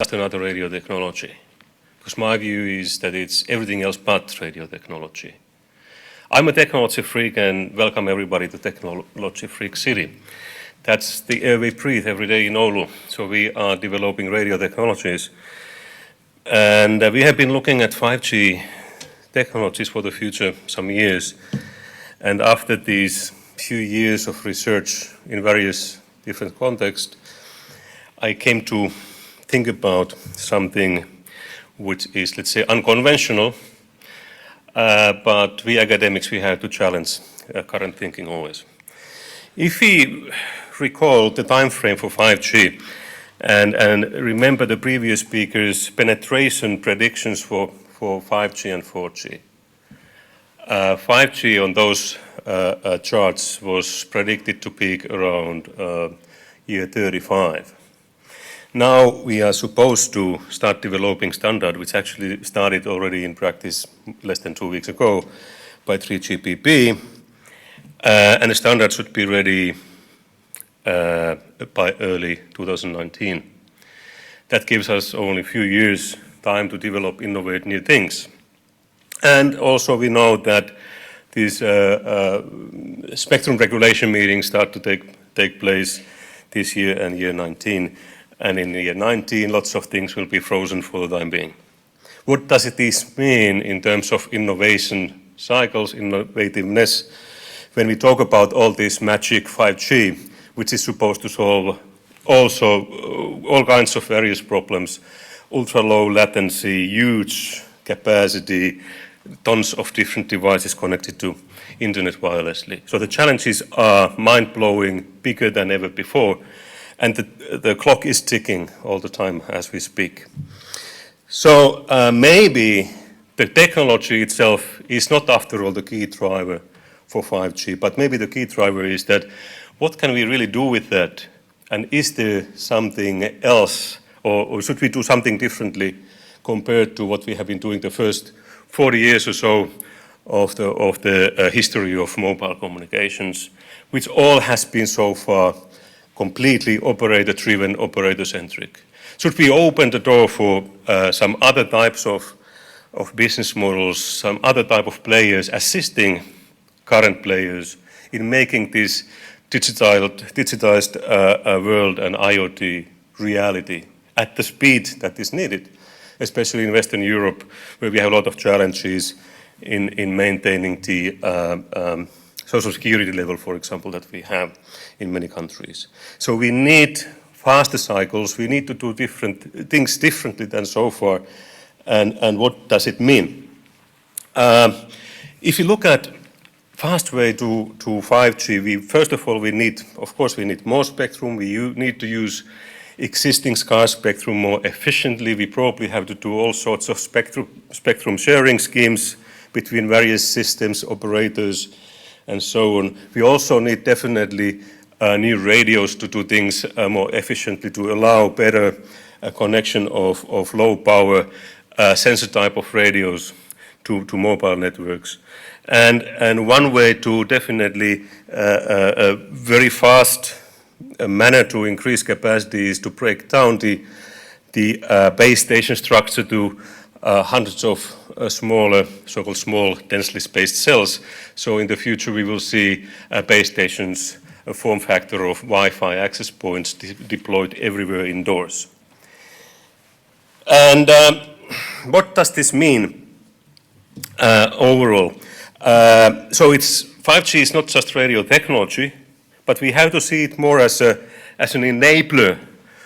just another radio technology. Because my view is that it's everything else but radio technology. I'm a technology freak and welcome everybody to Technology Freak City. That's the air we breathe every day in Oulu. So we are developing radio technologies. And we have been looking at 5G technologies for the future some years. And after these few years of research in various different contexts, I came to think about something which is, let's say, unconventional, but we academics, we have to challenge current thinking always. If we recall the time frame for 5G and remember the previous speakers' penetration predictions for 5G and 4G. 5G on those charts was predicted to peak around year 35. Now we are supposed to start developing standard, which actually started already in practice less than 2 weeks ago by 3GPP, and the standard should be ready by early 2019. That gives us only a few years time to develop, innovate new things. And also we know that these spectrum regulation meetings start to take place this year and year 19. And in year 19, lots of things will be frozen for the time being. What does this mean in terms of innovation cycles, innovativeness, when we talk about all this magic 5G, which is supposed to solve also all kinds of various problems, ultra-low latency, huge capacity, tons of different devices connected to internet wirelessly. So the challenges are mind-blowing, bigger than ever before. And the clock is ticking all the time as we speak. So maybe the technology itself is not after all the key driver for 5G, but maybe the key driver is that what can we really do with that? And is there something else, or should we do something differently compared to what we have been doing the first 40 years or so of the history of mobile communications, which all has been so far completely operator-driven, operator-centric. Should we open the door for some other types of business models, some other type of players assisting current players in making this digitized world and IoT reality at the speed that is needed, especially in Western Europe, where we have a lot of challenges in maintaining the social security level, for example, that we have in many countries. So we need faster cycles, we need to do different things differently than so far, and what does it mean? If you look at fast way to 5G, first of all, we need more spectrum, we need to use existing scarce spectrum more efficiently, we probably have to do all sorts of spectrum sharing schemes between various systems, operators, and so on. We also need definitely new radios to do things more efficiently, to allow better connection of low power sensor type of radios to mobile networks. And one way to definitely a very fast manner to increase capacity is to break down the base station structure to hundreds of smaller, so-called small, densely spaced cells. So in the future we will see base stations, a form factor of Wi-Fi access points deployed everywhere indoors. And what does this mean overall? So 5G is not just radio technology, but we have to see it more as an enabler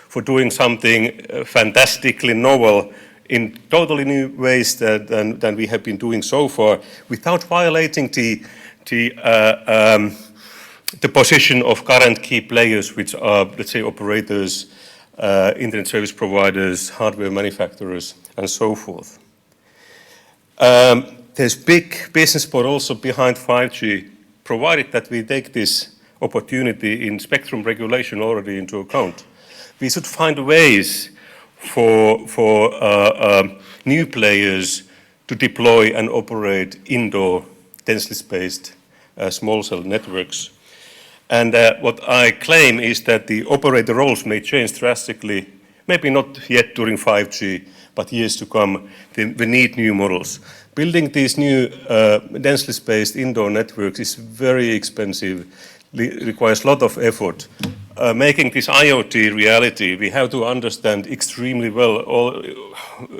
for doing something fantastically novel in totally new ways than we have been doing so far, without violating the position of current key players, which are, let's say, operators, internet service providers, hardware manufacturers, and so forth. There's big business model also behind 5G, provided that we take this opportunity in spectrum regulation already into account. We should find ways for new players to deploy and operate indoor, densely spaced small cell networks. And what I claim is that the operator roles may change drastically Maybe not yet during 5G, but years to come, we need new models. Building these new densely spaced indoor networks is very expensive, requires a lot of effort. Making this IoT reality, we have to understand extremely well,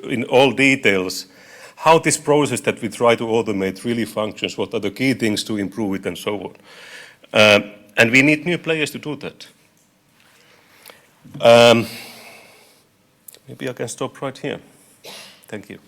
in all details, how this process that we try to automate really functions, what are the key things to improve it, and so on. And we need new players to do that. Maybe I can stop right here. Thank you.